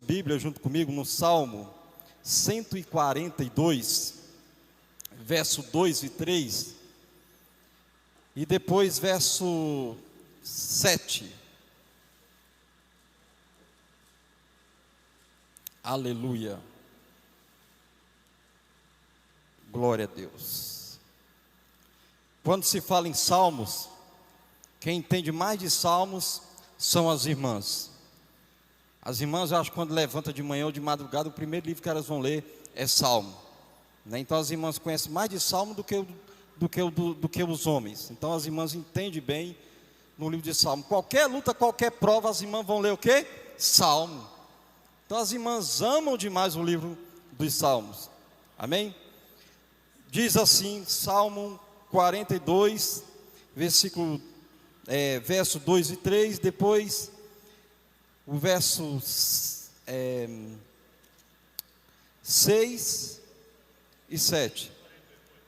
Bíblia junto comigo no Salmo 142, verso 2 e 3, e depois verso 7. Aleluia. Glória a Deus. Quando se fala em salmos, quem entende mais de salmos são as irmãs. As irmãs, eu acho que quando levanta de manhã ou de madrugada, o primeiro livro que elas vão ler é Salmo, né? Então as irmãs conhecem mais de Salmo do que os homens. Então as irmãs entendem bem no livro de Salmo. Qualquer luta, qualquer prova, as irmãs vão ler o quê? Salmo. Então as irmãs amam demais o livro dos Salmos. Amém? Diz assim, Salmo 42, verso 2 e 3, depois o verso 6 e 7.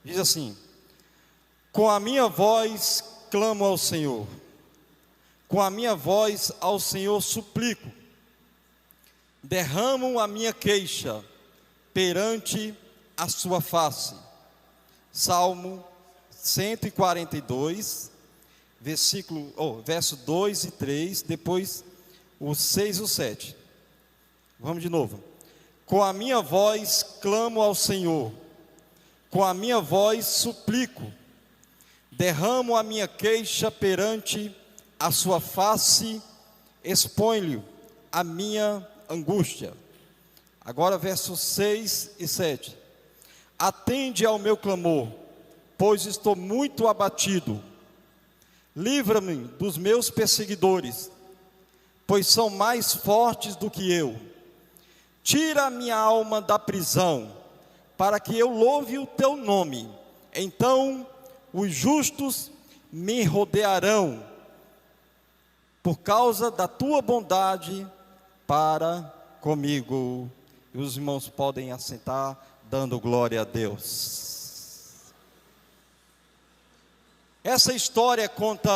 Diz assim: com a minha voz clamo ao Senhor, com a minha voz ao Senhor suplico, derramo a minha queixa perante a sua face. Salmo 142, verso 2 e 3, depois o 6 e o 7. Vamos de novo. Com a minha voz clamo ao Senhor, com a minha voz suplico, derramo a minha queixa perante a sua face, exponho-lhe a minha angústia. Agora versos 6 e 7. Atende ao meu clamor, pois estou muito abatido. Livra-me dos meus perseguidores, pois são mais fortes do que eu. Tira a minha alma da prisão, para que eu louve o teu nome. Então os justos me rodearão, por causa da tua bondade para comigo. E os irmãos podem assentar, dando glória a Deus. Essa história conta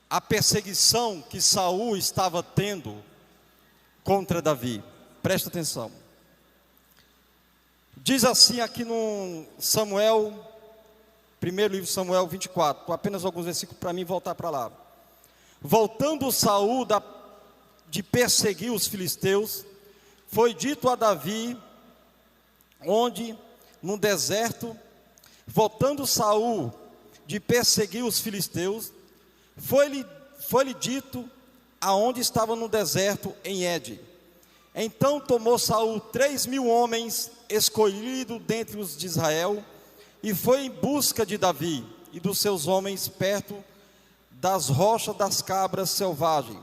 a perseguição que Saul estava tendo contra Davi. Presta atenção. Diz assim aqui no Samuel, primeiro livro de Samuel 24, apenas alguns versículos para mim voltar para lá. Voltando Saul de perseguir os filisteus, foi dito a Davi, onde no deserto, voltando Saul de perseguir os filisteus, foi-lhe dito aonde estava no deserto em Ede. Então tomou Saul 3.000 homens escolhidos dentre os de Israel, e foi em busca de Davi e dos seus homens perto das rochas das cabras selvagens.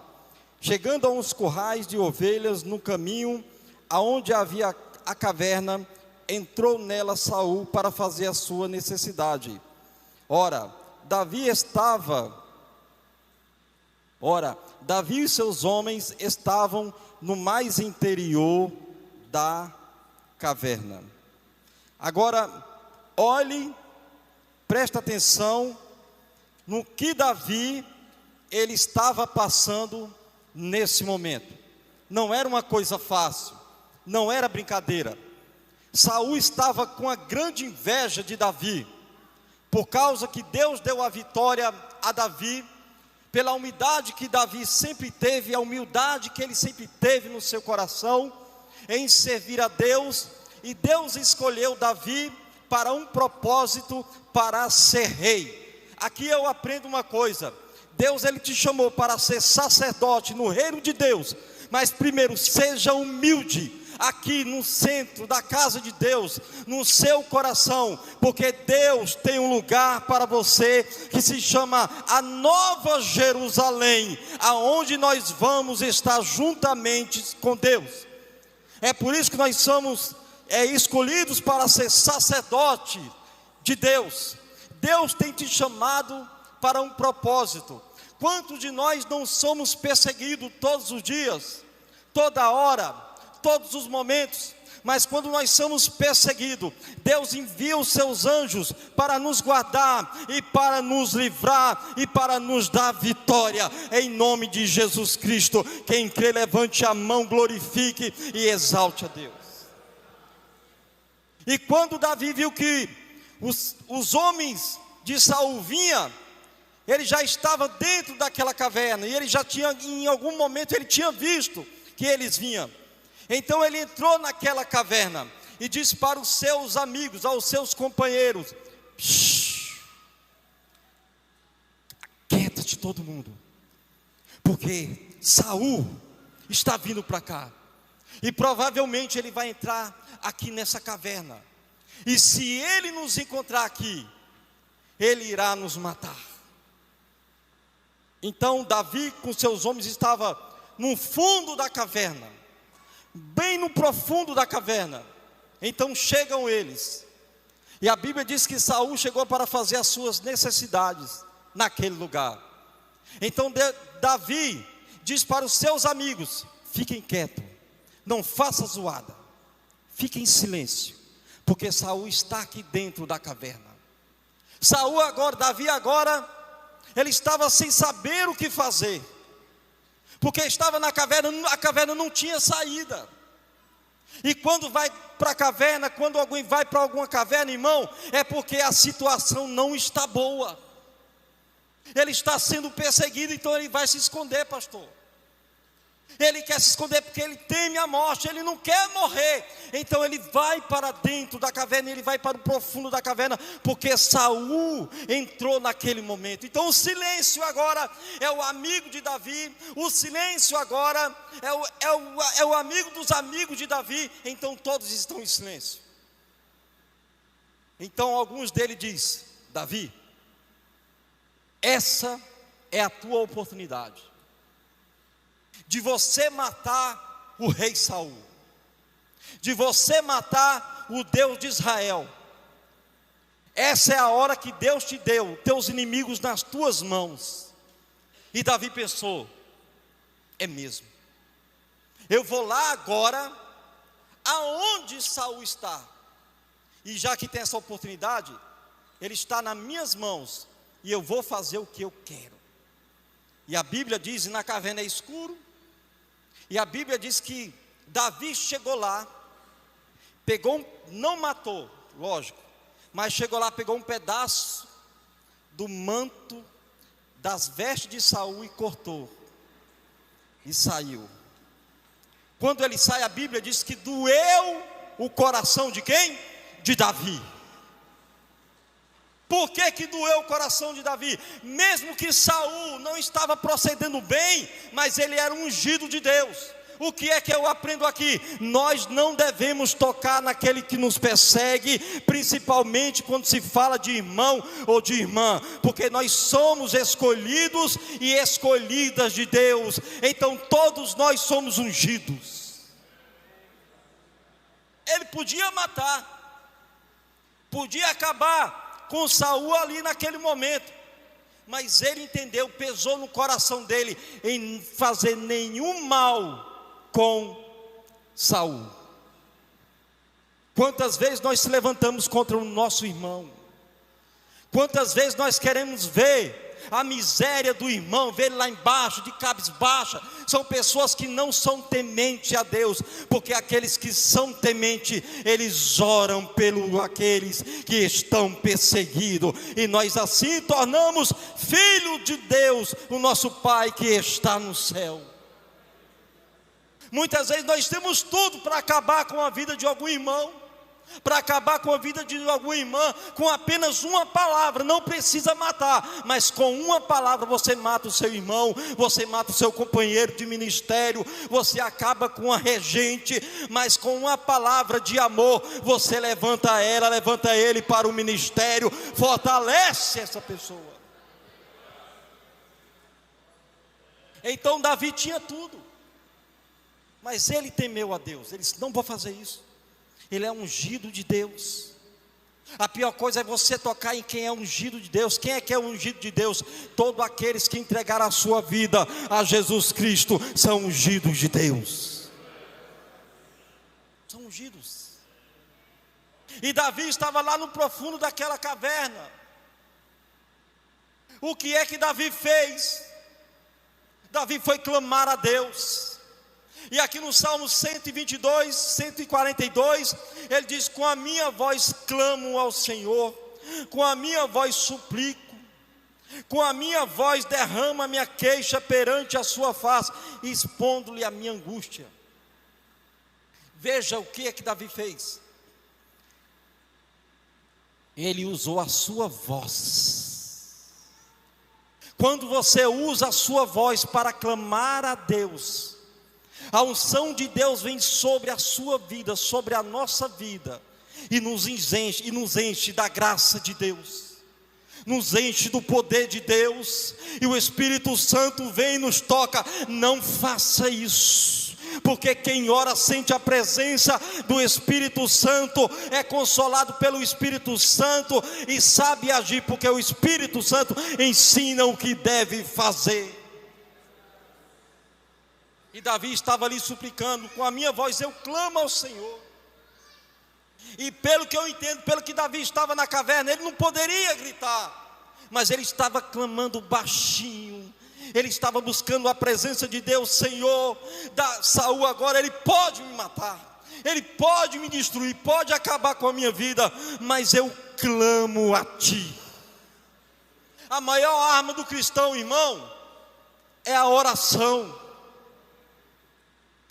Chegando a uns currais de ovelhas no caminho, aonde havia a caverna, entrou nela Saul para fazer a sua necessidade. Ora, Davi e seus homens estavam no mais interior da caverna. Agora, olhe, presta atenção no que Davi ele estava passando nesse momento. Não era uma coisa fácil, não era brincadeira. Saul estava com a grande inveja de Davi, por causa que Deus deu a vitória a Davi, pela humildade que Davi sempre teve, a humildade que ele sempre teve no seu coração, em servir a Deus, e Deus escolheu Davi para um propósito, para ser rei. Aqui eu aprendo uma coisa: Deus ele te chamou para ser sacerdote no reino de Deus, mas primeiro seja humilde, aqui no centro da casa de Deus, no seu coração, porque Deus tem um lugar para você, que se chama a Nova Jerusalém, aonde nós vamos estar juntamente com Deus. É por isso que nós somos escolhidos para ser sacerdote de Deus. Deus tem te chamado para um propósito. Quantos de nós não somos perseguidos todos os dias, toda hora, todos os momentos? Mas quando nós somos perseguidos, Deus envia os seus anjos para nos guardar e para nos livrar e para nos dar vitória, em nome de Jesus Cristo. Quem crê, levante a mão, glorifique e exalte a Deus. E quando Davi viu que os homens de Saul vinham, ele já estava dentro daquela caverna, e ele já tinha, em algum momento ele tinha visto que eles vinham. Então ele entrou naquela caverna e disse para os seus amigos, aos seus companheiros: quieta-te todo mundo, porque Saul está vindo para cá, e provavelmente ele vai entrar aqui nessa caverna, e se ele nos encontrar aqui, ele irá nos matar. Então Davi com seus homens estava no fundo da caverna, bem no profundo da caverna. Então chegam eles, e a Bíblia diz que Saul chegou para fazer as suas necessidades naquele lugar. Então Davi diz para os seus amigos: fiquem quietos, não faça zoada, fiquem em silêncio, porque Saul está aqui dentro da caverna. Davi agora, ele estava sem saber o que fazer, porque estava na caverna, a caverna não tinha saída. E quando vai para a caverna, quando alguém vai para alguma caverna, irmão, é porque a situação não está boa. Ele está sendo perseguido, então ele vai se esconder, pastor. Ele quer se esconder porque ele teme a morte, ele não quer morrer. Então ele vai para dentro da caverna, ele vai para o profundo da caverna, porque Saul entrou naquele momento. Então o silêncio agora é o amigo de Davi, o silêncio agora é o amigo dos amigos de Davi. Então todos estão em silêncio. Então alguns deles dizem: Davi, essa é a tua oportunidade de você matar o rei Saul, de você matar o Deus de Israel. Essa é a hora que Deus te deu, teus inimigos nas tuas mãos. E Davi pensou: é mesmo, eu vou lá agora, aonde Saul está, e já que tem essa oportunidade, ele está nas minhas mãos, e eu vou fazer o que eu quero. E a Bíblia diz, na caverna é escuro, e a Bíblia diz que Davi chegou lá, não matou, lógico, mas chegou lá, pegou um pedaço do manto das vestes de Saul e cortou, e saiu. Quando ele sai, a Bíblia diz que doeu o coração de quem? De Davi. Por que doeu o coração de Davi? Mesmo que Saul não estava procedendo bem, mas ele era ungido de Deus. O que é que eu aprendo aqui? Nós não devemos tocar naquele que nos persegue, principalmente quando se fala de irmão ou de irmã, porque nós somos escolhidos e escolhidas de Deus. Então todos nós somos ungidos. Ele podia matar, podia acabar com Saul ali naquele momento, mas ele entendeu, pesou no coração dele em fazer nenhum mal com Saul. Quantas vezes nós se levantamos contra o nosso irmão? Quantas vezes nós queremos ver a miséria do irmão, ver ele lá embaixo, de cabisbaixa? São pessoas que não são tementes a Deus, porque aqueles que são tementes, eles oram pelo aqueles que estão perseguidos, e nós assim tornamos filho de Deus, o nosso Pai que está no céu. Muitas vezes nós temos tudo para acabar com a vida de algum irmão, para acabar com a vida de alguma irmã, com apenas uma palavra. Não precisa matar, mas com uma palavra você mata o seu irmão, você mata o seu companheiro de ministério, você acaba com a regente, mas com uma palavra de amor, você levanta ela, levanta ele para o ministério, fortalece essa pessoa. Então Davi tinha tudo, mas ele temeu a Deus. Ele disse: não vou fazer isso. Ele é ungido de Deus. A pior coisa é você tocar em quem é ungido de Deus. Quem é que é ungido de Deus? Todos aqueles que entregaram a sua vida a Jesus Cristo são ungidos de Deus. São ungidos. ungidos. E Davi estava lá no profundo daquela caverna. O que é que Davi fez? Davi foi clamar a Deus. E aqui no Salmo 122, 142, ele diz: com a minha voz clamo ao Senhor, com a minha voz suplico, com a minha voz derramo a minha queixa perante a sua face, expondo-lhe a minha angústia. Veja o que é que Davi fez. Ele usou a sua voz. Quando você usa a sua voz para clamar a Deus, a unção de Deus vem sobre a sua vida, sobre a nossa vida, e nos enche da graça de Deus, nos enche do poder de Deus, e o Espírito Santo vem e nos toca. Não faça isso, porque quem ora sente a presença do Espírito Santo, é consolado pelo Espírito Santo e sabe agir, porque o Espírito Santo ensina o que deve fazer. E Davi estava ali suplicando: com a minha voz eu clamo ao Senhor. E pelo que eu entendo, pelo que Davi estava na caverna, ele não poderia gritar, mas ele estava clamando baixinho. Ele estava buscando a presença de Deus. Senhor, Saul agora ele pode me matar, ele pode me destruir, pode acabar com a minha vida, mas eu clamo a Ti. A maior arma do cristão, irmão, é a oração.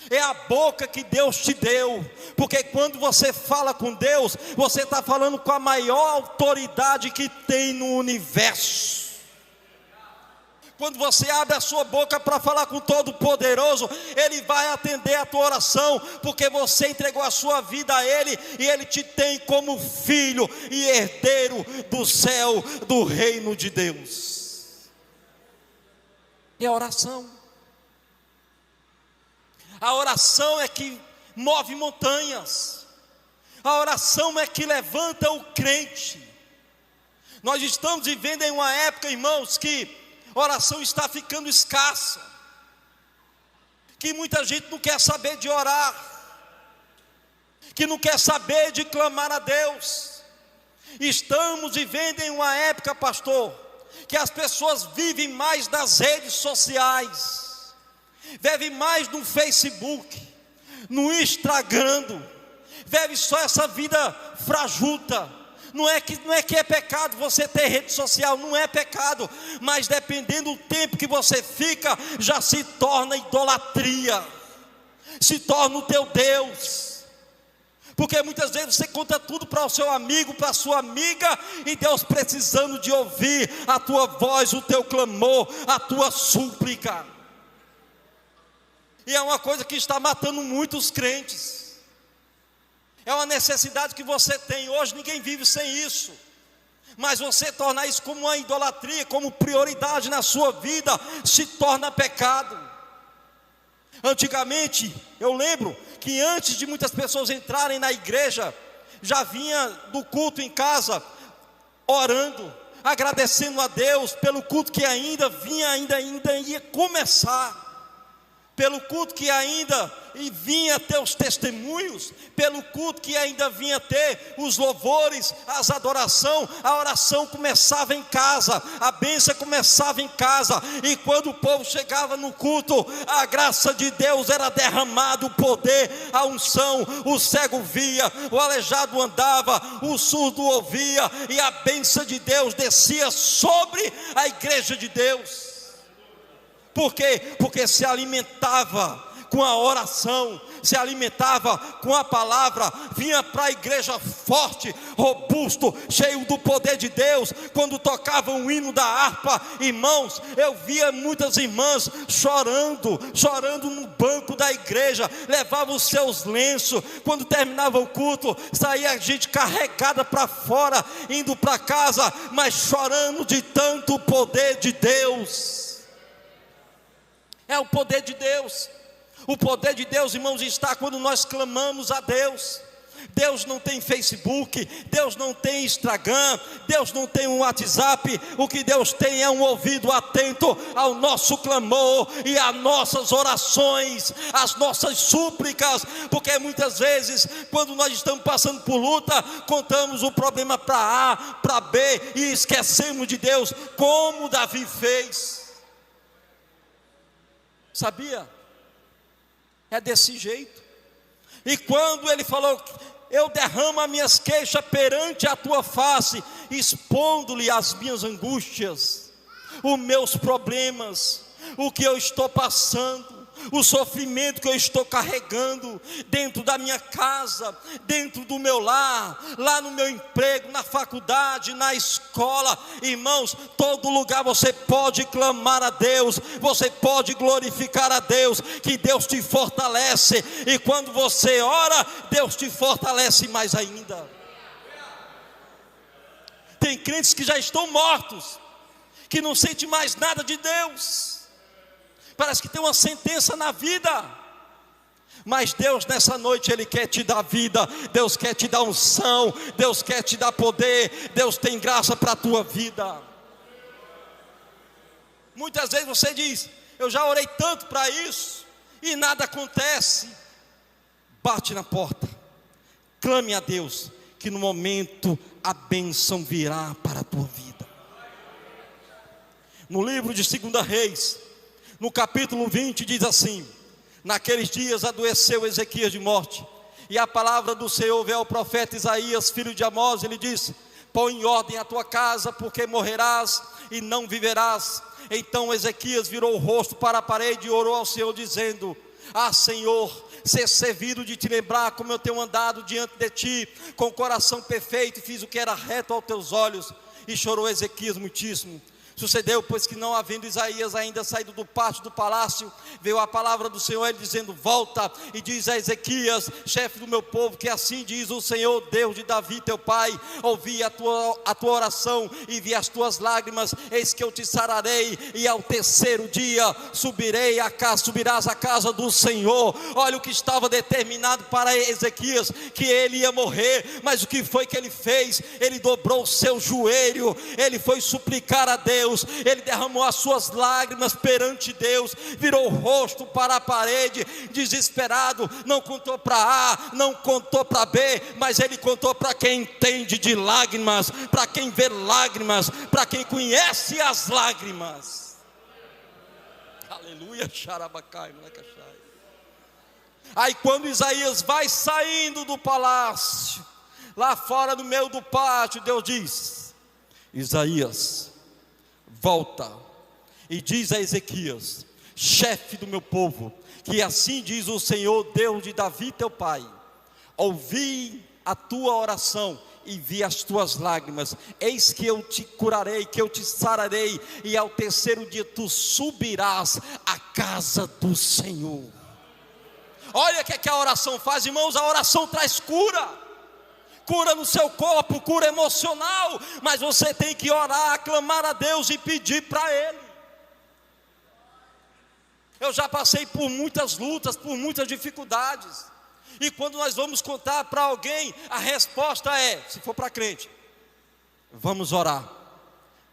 É a boca que Deus te deu, porque quando você fala com Deus, você está falando com a maior autoridade que tem no universo. Quando você abre a sua boca para falar com Todo-Poderoso, Ele vai atender a tua oração, porque você entregou a sua vida a Ele, e Ele te tem como filho e herdeiro do céu, do reino de Deus. É a oração. A oração é que move montanhas. A oração é que levanta o crente. Nós estamos vivendo em uma época, irmãos, que a oração está ficando escassa, que muita gente não quer saber de orar, que não quer saber de clamar a Deus. Estamos vivendo em uma época, pastor, que as pessoas vivem mais das redes sociais, vivem mais no Facebook, no Instagram, vivem só essa vida frajuta. Não é que é pecado você ter rede social, não é pecado, mas dependendo do tempo que você fica, já se torna idolatria, se torna o teu Deus, porque muitas vezes você conta tudo para o seu amigo, para a sua amiga, e Deus precisando de ouvir a tua voz, o teu clamor, a tua súplica. E é uma coisa que está matando muitos crentes. É uma necessidade que você tem. Hoje ninguém vive sem isso. Mas você tornar isso como uma idolatria, como prioridade na sua vida, se torna pecado. Antigamente, eu lembro que antes de muitas pessoas entrarem na igreja, já vinha do culto em casa, orando, agradecendo a Deus pelo culto que ainda ia começar, pelo culto que ainda vinha ter os testemunhos, pelo culto que ainda vinha ter os louvores, as adoração. A oração começava em casa, a bênção começava em casa, e quando o povo chegava no culto, a graça de Deus era derramada, o poder, a unção, o cego via, o aleijado andava, o surdo ouvia, e a bênção de Deus descia sobre a igreja de Deus. Por quê? Porque se alimentava com a oração, se alimentava com a palavra, vinha para a igreja forte, robusto, cheio do poder de Deus. Quando tocavam o hino da harpa, irmãos, eu via muitas irmãs chorando no banco da igreja, levavam os seus lenços. Quando terminava o culto, saía a gente carregada para fora, indo para casa, mas chorando de tanto poder de Deus. É o poder de Deus. O poder de Deus, irmãos, está quando nós clamamos a Deus, Deus não tem Facebook, Deus não tem Instagram, Deus não tem um WhatsApp. O que Deus tem é um ouvido atento ao nosso clamor e às nossas orações, às nossas súplicas, porque muitas vezes, quando nós estamos passando por luta, contamos o problema para A, para B, e esquecemos de Deus, como Davi fez. Sabia? É desse jeito. E quando ele falou: eu derramo as minhas queixas perante a tua face, expondo-lhe as minhas angústias, os meus problemas, o que eu estou passando, o sofrimento que eu estou carregando dentro da minha casa, dentro do meu lar, lá no meu emprego, na faculdade, na escola. Irmãos, todo lugar você pode clamar a Deus, você pode glorificar a Deus, que Deus te fortalece, e quando você ora, Deus te fortalece mais ainda. Tem crentes que já estão mortos, que não sentem mais nada de Deus, parece que tem uma sentença na vida, mas Deus nessa noite, Ele quer te dar vida, Deus quer te dar unção, Deus quer te dar poder, Deus tem graça para a tua vida. Muitas vezes você diz: eu já orei tanto para isso, e nada acontece. Bate na porta, clame a Deus, que no momento a bênção virá para a tua vida. No livro de 2 Reis, no capítulo 20, diz assim: naqueles dias adoeceu Ezequias de morte, e a palavra do Senhor veio ao profeta Isaías, filho de Amós. Ele disse: põe em ordem a tua casa, porque morrerás e não viverás. Então Ezequias virou o rosto para a parede e orou ao Senhor, dizendo: ah, Senhor, ser servido de te lembrar como eu tenho andado diante de ti, com o coração perfeito, e fiz o que era reto aos teus olhos. E chorou Ezequias muitíssimo. Sucedeu, pois, que não havendo Isaías ainda saído do pátio do palácio, veio a palavra do Senhor, ele dizendo: volta e diz a Ezequias, chefe do meu povo, que assim diz o Senhor, Deus de Davi teu pai: ouvi a tua oração e vi as tuas lágrimas, eis que eu te sararei, e ao terceiro dia subirás à casa do Senhor. Olha o que estava determinado para Ezequias, que ele ia morrer, mas o que foi que ele fez? Ele dobrou o seu joelho, ele foi suplicar a Deus, ele derramou as suas lágrimas perante Deus, virou o rosto para a parede, desesperado. Não contou para A, não contou para B, mas ele contou para quem entende de lágrimas, para quem vê lágrimas, para quem conhece as lágrimas. Aleluia, xarabacai, molecachai. Aí quando Isaías vai saindo do palácio, lá fora no meio do pátio, Deus diz: Isaías, volta e diz a Ezequias, chefe do meu povo, que assim diz o Senhor, Deus de Davi teu pai: ouvi a tua oração e vi as tuas lágrimas, eis que eu te curarei, que eu te sararei, e ao terceiro dia tu subirás à casa do Senhor. Olha o que a oração faz, irmãos. A oração traz cura, cura no seu corpo, cura emocional, mas você tem que orar, clamar a Deus e pedir para Ele. Eu já passei por muitas lutas, por muitas dificuldades, e quando nós vamos contar para alguém, a resposta é, se for para crente: vamos orar,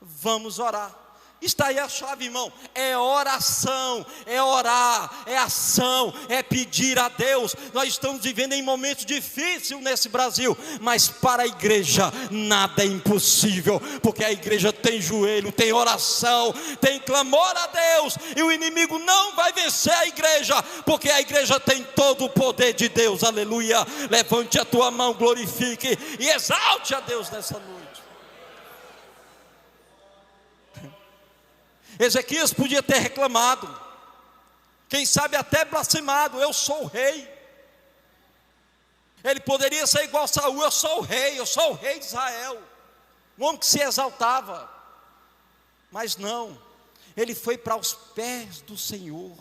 vamos orar. Está aí a chave, irmão, é oração, é orar, é ação, é pedir a Deus. Nós estamos vivendo em momentos difíceis nesse Brasil, mas para a igreja nada é impossível, porque a igreja tem joelho, tem oração, tem clamor a Deus, e o inimigo não vai vencer a igreja, porque a igreja tem todo o poder de Deus. Aleluia. Levante a tua mão, glorifique e exalte a Deus nessa noite. Ezequias podia ter reclamado, quem sabe até blasfemado: eu sou o rei. Ele poderia ser igual a Saul: eu sou o rei de Israel, um homem que se exaltava. Mas não, ele foi para os pés do Senhor.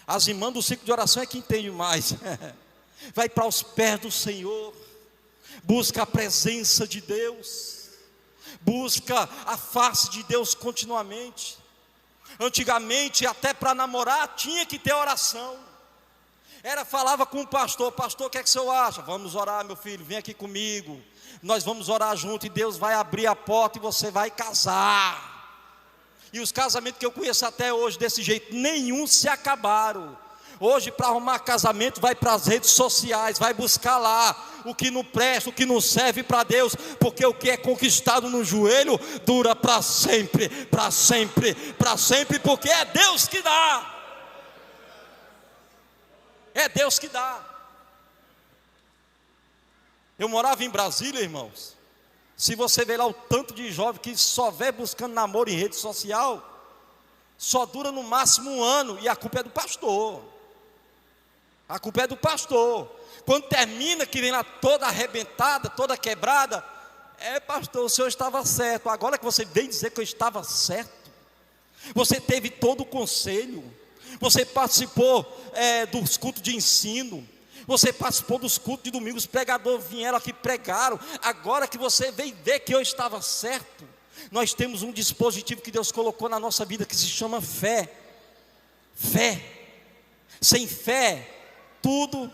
As irmãs do ciclo de oração é que entende mais. Vai para os pés do Senhor, busca a presença de Deus, busca a face de Deus continuamente. Antigamente, até para namorar tinha que ter oração. Falava com o pastor: pastor, o que é que o senhor acha? Vamos orar, meu filho, vem aqui comigo, nós vamos orar junto, e Deus vai abrir a porta e você vai casar. E os casamentos que eu conheço até hoje desse jeito, nenhum se acabaram. Hoje, para arrumar casamento, vai para as redes sociais, vai buscar lá o que não presta, o que não serve para Deus, porque o que é conquistado no joelho dura para sempre, para sempre, para sempre, porque é Deus que dá. É Deus que dá. Eu morava em Brasília, irmãos. Se você ver lá o tanto de jovem que só vê buscando namoro em rede social, só dura no máximo 1 ano, e a culpa é do pastor. A culpa é do pastor. Quando termina, que vem lá toda arrebentada, toda quebrada, pastor, o senhor estava certo. Agora que você veio dizer que eu estava certo, você teve todo o conselho, você participou dos cultos de ensino, você participou dos cultos de domingo, os pregadores vieram aqui, pregaram. Agora que você veio ver que eu estava certo, nós temos um dispositivo que Deus colocou na nossa vida, que se chama fé. Fé. Sem fé, tudo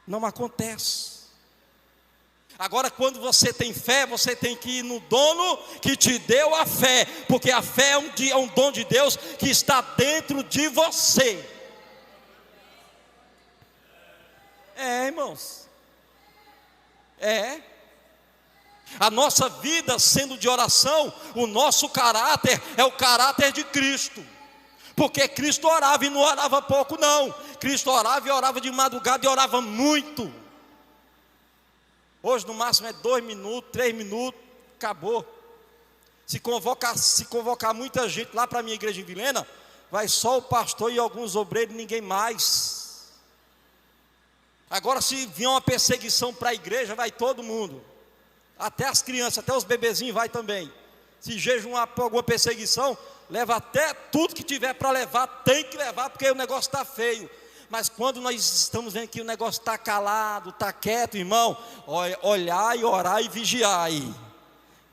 não acontece. Agora, quando você tem fé, você tem que ir no dono que te deu a fé, porque a fé é um dom de Deus que está dentro de você. Irmãos, a nossa vida sendo de oração, o nosso caráter é o caráter de Cristo, porque Cristo orava e não orava pouco não, Cristo orava e orava de madrugada e orava muito. Hoje no máximo é 2 minutos, 3 minutos, acabou. Se convocar muita gente lá para a minha igreja em Vilhena, vai só o pastor e alguns obreiros, ninguém mais. Agora, se vier uma perseguição para a igreja, vai todo mundo, até as crianças, até os bebezinhos vai também. Se jejuar por alguma perseguição, leva até tudo que tiver para levar, tem que levar, porque o negócio está feio. Mas quando nós estamos vendo que o negócio está calado, está quieto, irmão, olhar e orar e vigiar aí,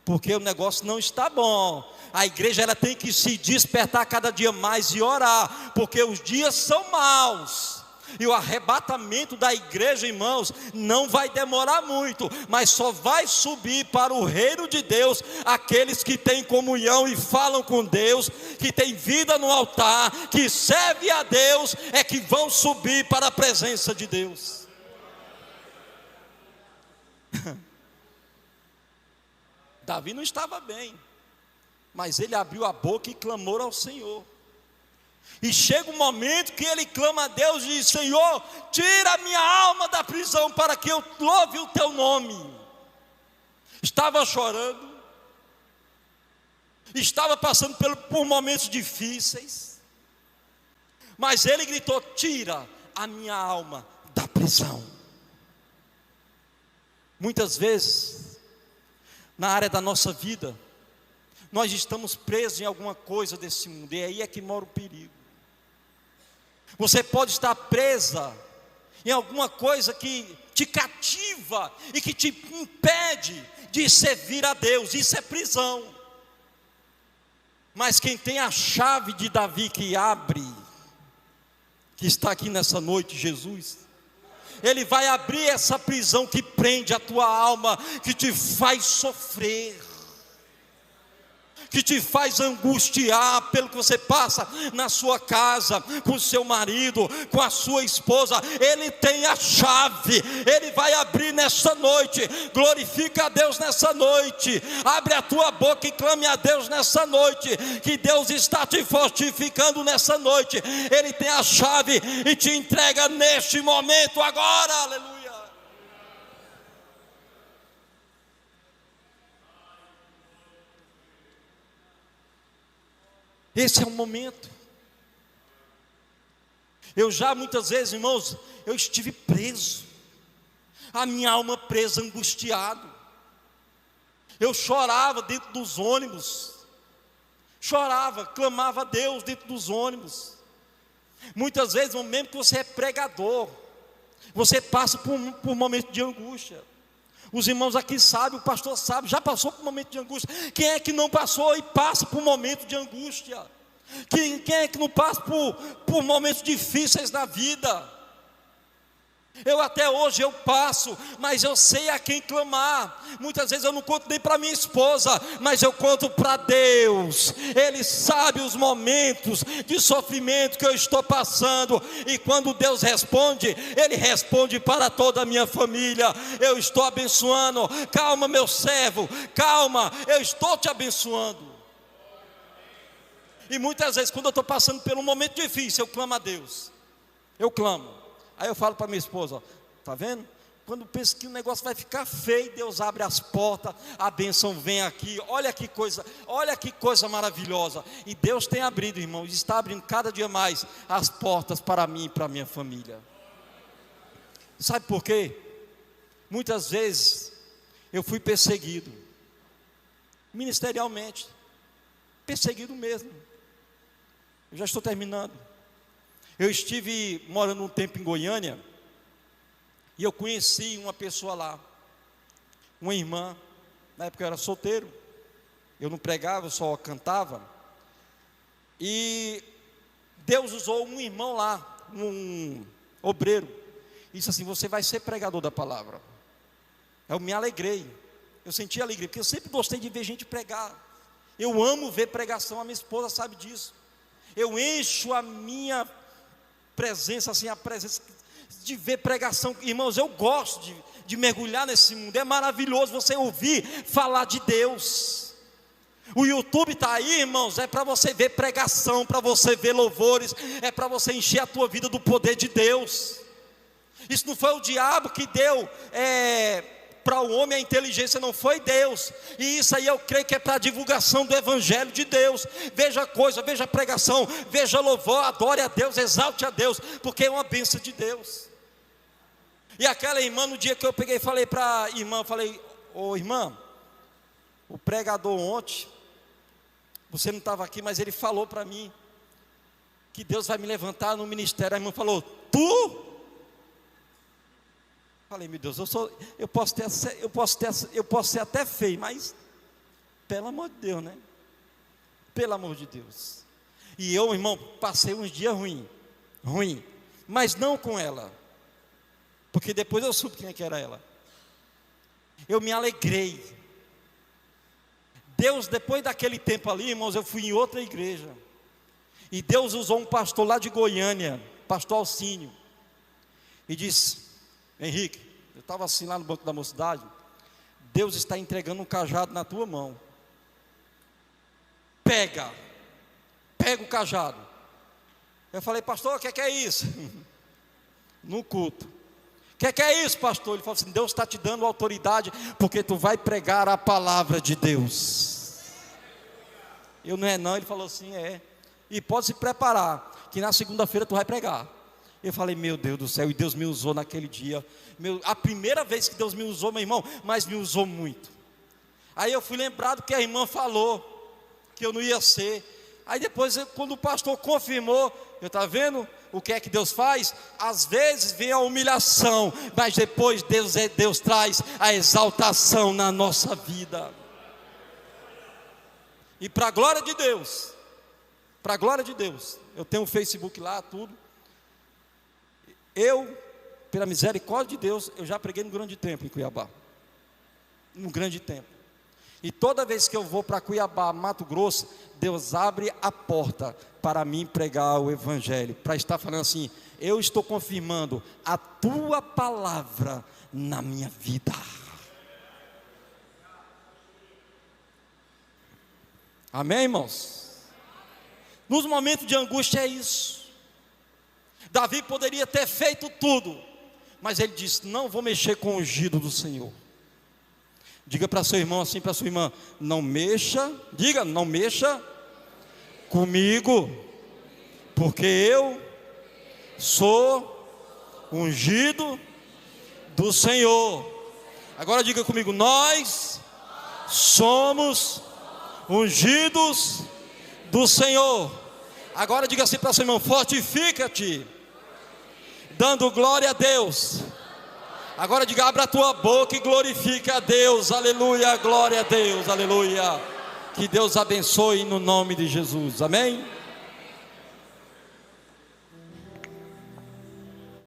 porque o negócio não está bom. A igreja ela tem que se despertar cada dia mais e orar, porque os dias são maus. E o arrebatamento da igreja, irmãos, não vai demorar muito, mas só vai subir para o reino de Deus aqueles que têm comunhão e falam com Deus, que têm vida no altar, que servem a Deus, é que vão subir para a presença de Deus. Davi não estava bem, mas ele abriu a boca e clamou ao Senhor. E chega um momento que ele clama a Deus e diz: Senhor, tira a minha alma da prisão para que eu louve o teu nome. Estava chorando, estava passando por momentos difíceis, mas ele gritou: tira a minha alma da prisão. Muitas vezes, na área da nossa vida, nós estamos presos em alguma coisa desse mundo, e aí é que mora o perigo. Você pode estar presa em alguma coisa que te cativa e que te impede de servir a Deus. Isso é prisão. Mas quem tem a chave de Davi que abre, que está aqui nessa noite, Jesus, Ele vai abrir essa prisão que prende a tua alma, que te faz sofrer, que te faz angustiar pelo que você passa na sua casa, com o seu marido, com a sua esposa. Ele tem a chave, Ele vai abrir nessa noite. Glorifica a Deus nessa noite, abre a tua boca e clame a Deus nessa noite, que Deus está te fortificando nessa noite. Ele tem a chave e te entrega neste momento agora, aleluia. Esse é o momento. Eu já muitas vezes, irmãos, eu estive preso, a minha alma presa, angustiado. Eu chorava dentro dos ônibus, chorava, clamava a Deus dentro dos ônibus. Muitas vezes, no momento que você é pregador, você passa por um momento de angústia. Os irmãos aqui sabem, o pastor sabe, já passou por um momento de angústia. Quem é que não passou e passa por um momento de angústia? Quem é que não passa por momentos difíceis na vida? Eu até hoje eu passo, mas eu sei a quem clamar. Muitas vezes eu não conto nem para minha esposa, mas eu conto para Deus. Ele sabe os momentos de sofrimento que eu estou passando, e quando Deus responde, Ele responde para toda a minha família. Eu estou abençoando. Calma, meu servo, calma, eu estou te abençoando. E muitas vezes quando eu estou passando por um momento difícil, eu clamo a Deus. Eu clamo. Aí eu falo para minha esposa, está vendo? Quando penso que o negócio vai ficar feio, Deus abre as portas, a bênção vem aqui. Olha que coisa maravilhosa. E Deus tem abrido, irmãos, está abrindo cada dia mais as portas para mim e para a minha família. Sabe por quê? Muitas vezes eu fui perseguido, ministerialmente, perseguido mesmo. Eu já estou terminando. Eu estive morando um tempo em Goiânia, e eu conheci uma pessoa lá, uma irmã. Na época eu era solteiro, eu não pregava, eu só cantava. E Deus usou um irmão lá, um obreiro, e disse assim: você vai ser pregador da palavra. Eu me alegrei, eu senti alegria, porque eu sempre gostei de ver gente pregar. Eu amo ver pregação, a minha esposa sabe disso. Eu encho a minha presença, assim, a presença de ver pregação. Irmãos, eu gosto de mergulhar nesse mundo. É maravilhoso você ouvir falar de Deus. O YouTube está aí, irmãos, é para você ver pregação, para você ver louvores, é para você encher a tua vida do poder de Deus. Isso não foi o diabo que deu para o homem a inteligência, não foi Deus. E isso aí eu creio que é para a divulgação do Evangelho de Deus. Veja coisa, veja pregação, veja louvor, adore a Deus, exalte a Deus, porque é uma bênção de Deus. E aquela irmã, no dia que eu peguei, falei para a irmã, falei: ô irmã, o pregador ontem, você não estava aqui, mas ele falou para mim que Deus vai me levantar no ministério. A irmã falou: tu? Falei: meu Deus, eu posso ser até feio, mas pelo amor de Deus, né? Pelo amor de Deus. E eu, irmão, passei uns dias ruim, mas não com ela, porque depois eu soube quem é que era ela. Eu me alegrei. Deus, depois daquele tempo ali, irmãos, eu fui em outra igreja, e Deus usou um pastor lá de Goiânia, pastor Alcínio, e disse: Henrique, eu estava assim lá no banco da mocidade, Deus está entregando um cajado na tua mão. Pega o cajado. Eu falei: pastor, o que é isso? No culto. O que é isso, pastor? Ele falou assim: Deus está te dando autoridade, porque tu vai pregar a palavra de Deus. Eu: não é não. Ele falou assim: é. E pode se preparar, que na segunda-feira tu vai pregar. Eu falei: meu Deus do céu. E Deus me usou naquele dia, a primeira vez que Deus me usou, meu irmão, mas me usou muito. Aí eu fui lembrado que a irmã falou que eu não ia ser. Aí depois, quando o pastor confirmou, eu: está vendo o que é que Deus faz? Às vezes vem a humilhação, mas depois Deus traz a exaltação na nossa vida. E para a glória de Deus, eu tenho um Facebook lá, tudo. Eu, pela misericórdia de Deus, eu já preguei no Grande Templo em Cuiabá. No Grande Templo. E toda vez que eu vou para Cuiabá, Mato Grosso, Deus abre a porta para mim pregar o Evangelho, para estar falando assim: eu estou confirmando a tua palavra na minha vida. Amém, irmãos? Nos momentos de angústia é isso. Davi poderia ter feito tudo, mas ele disse: não vou mexer com o ungido do Senhor. Diga para seu irmão assim, para sua irmã: não mexa, diga, não mexa comigo, porque eu sou ungido do Senhor. Agora diga comigo: nós somos ungidos do Senhor. Agora diga assim para seu irmão: fortifica-te, dando glória a Deus. Agora diga: abra a tua boca e glorifique a Deus. Aleluia, glória a Deus, aleluia. Que Deus abençoe no nome de Jesus, amém.